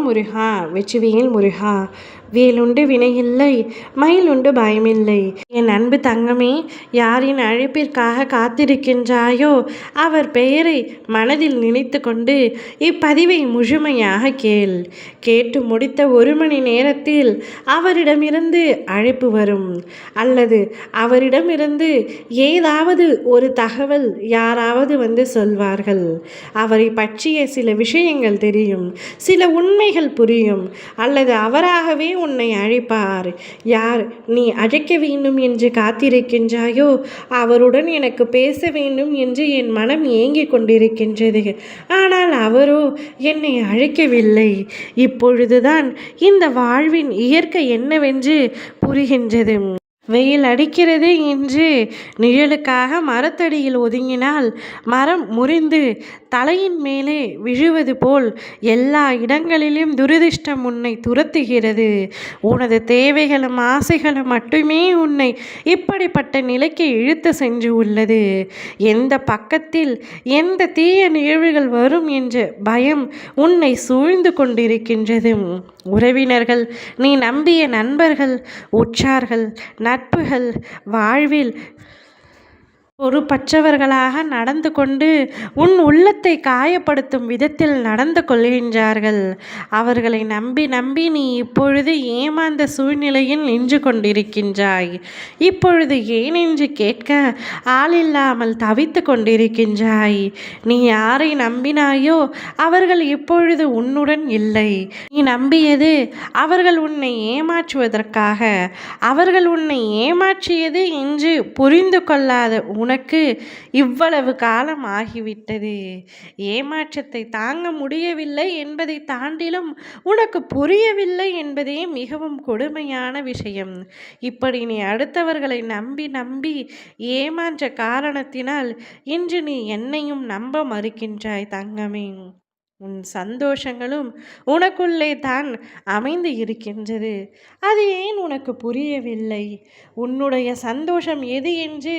முருகா வெற்றிவேல் முருகா. வேலுண்டு வினையில்லை, மயிலுண்டு பயமில்லை. என் அன்பு தங்கமே, யாரின் அழைப்பிற்காக காத்திருக்கின்றாயோ அவர் பெயரை மனதில் நினைத்து கொண்டு இப்பதிவை முழுமையாக கேள். கேட்டு முடித்த 1 மணி நேரத்தில் அவரிடமிருந்து அழைப்பு வரும், அல்லது அவரிடமிருந்து ஏதாவது ஒரு தகவல் யாராவது வந்து சொல்வார்கள். அவரை பற்றிய சில விஷயங்கள் தெரியும், சில உண்மைகள் புரியும், அல்லது அவராகவே உன்னை அழைப்பார். யார் நீ அழைக்க வேண்டும் என்று காத்திருக்கின்றாயோ அவருடன் எனக்கு பேச வேண்டும் என்று என் மனம் ஏங்கிக் கொண்டிருக்கின்றது. ஆனால் அவரோ என்னை அழைக்கவில்லை. இப்பொழுதுதான் இந்த வாழ்வின் இயற்கை என்னவென்று புரிகின்றது. வெயில் அடிக்கிறது என்று நிழலுக்காக மரத்தடியில் ஒதுங்கினால் மரம் முறிந்து தலையின் மேலே விழுவது போல் எல்லா இடங்களிலும் துரதிர்ஷ்டம் உன்னை துரத்துகிறது. உனது தேவைகளும் ஆசைகளும் மட்டுமே உன்னை இப்படிப்பட்ட நிலைக்கு இழுத்து சென்று உள்ளது. எந்த பக்கத்தில் எந்த தீய நிகழ்வுகள் வரும் என்ற பயம் உன்னை சூழ்ந்து கொண்டிருக்கின்றது. உறவினர்கள், நீ நம்பிய நண்பர்கள், உற்றார்கள், நட்புகள் வாழ்வில் பொறுப்பற்றவர்களாக நடந்து கொண்டு உன் உள்ளத்தை காயப்படுத்தும் விதத்தில் நடந்து கொள்கின்றார்கள். அவர்களை நம்பி நம்பி நீ இப்பொழுது ஏமாந்த சூழ்நிலையில் நின்று கொண்டிருக்கின்றாய். இப்பொழுது ஏன் என்று கேட்க ஆளில்லாமல் தவித்து கொண்டிருக்கின்றாய். நீ யாரை நம்பினாயோ அவர்கள் இப்பொழுது உன்னுடன் இல்லை. நீ நம்பியது அவர்கள் உன்னை ஏமாற்றுவதற்காக. அவர்கள் உன்னை ஏமாற்றியது என்று புரிந்து கொள்ளாத உனக்கு இவ்வளவு காலம் ஆகிவிட்டது. ஏமாற்றத்தை தாங்க முடியவில்லை என்பதை தாண்டிலும் உனக்கு புரியவில்லை என்பதே மிகவும் கொடுமையான விஷயம். இப்படி நீ அடுத்தவர்களை நம்பி நம்பி ஏமாற்ற காரணத்தினால் இன்று நீ என்னையும் நம்ப மறுக்கின்றாய் தங்கமே. உன் சந்தோஷங்களும் உனக்குள்ளே தான் அமைந்து இருக்கின்றது. அது ஏன் உனக்கு புரியவில்லை? உன்னுடைய சந்தோஷம் எது என்று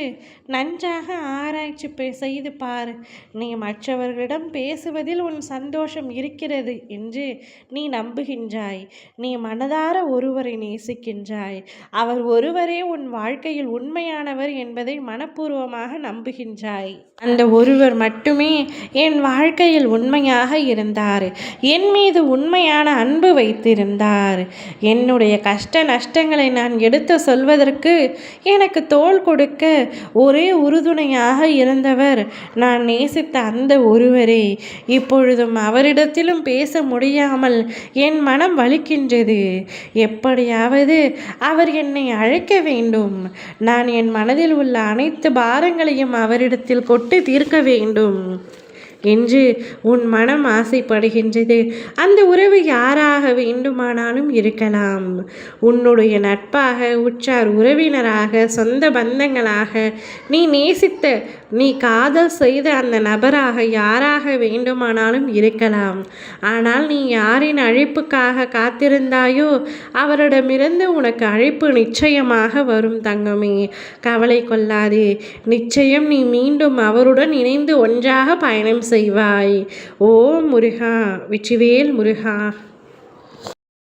நன்றாக ஆராய்ச்சி செய்து பார். நீ மற்றவர்களிடம் பேசுவதில் உன் சந்தோஷம் இருக்கிறது என்று நீ நம்புகின்றாய். நீ மனதார ஒருவரை நேசிக்கின்றாய். அவர் ஒருவரே உன் வாழ்க்கையில் உண்மையானவர் என்பதை மனப்பூர்வமாக நம்புகின்றாய். அந்த ஒருவர் மட்டுமே என் வாழ்க்கையில் உண்மையாக இருந்தார். என் மீது உண்மையான அன்பு வைத்திருந்தார். என்னுடைய கஷ்ட நஷ்டங்களை நான் எடுத்து சொல்வதற்கு எனக்கு தோள் கொடுக்க ஒரே உறுதுணையாக இருந்தவர் நான் நேசித்த அந்த ஒருவரே. இப்பொழுதும் அவரிடத்திலும் பேச முடியாமல் என் மனம் வலிக்கின்றது. எப்படியாவது அவர் என்னை அழைக்க வேண்டும். நான் என் மனதில் உள்ள அனைத்து பாரங்களையும் அவரிடத்தில் கொட்டி தீர்க்க வேண்டும் என்று உன் மனம் ஆசைப்படுகின்றது. அந்த உறவு யாராக வேண்டுமானாலும் இருக்கலாம். உன்னுடைய நட்பாக, உற்றார் உறவினராக, சொந்த பந்தங்களாக, நீ நேசித்த, நீ காதல் செய்த அந்த நபராக யாராக வேண்டுமானாலும் இருக்கலாம். ஆனால் நீ யாரின் அழைப்புக்காக காத்திருந்தாயோ அவரிடமிருந்து உனக்கு அழைப்பு நிச்சயமாக வரும் தங்கமே. கவலை கொள்ளாதே. நிச்சயம் நீ மீண்டும் அவருடன் இணைந்து ஒன்றாக பயணம் செய்வாய். ஓம் முருகா வெற்றிவேல் முருகா.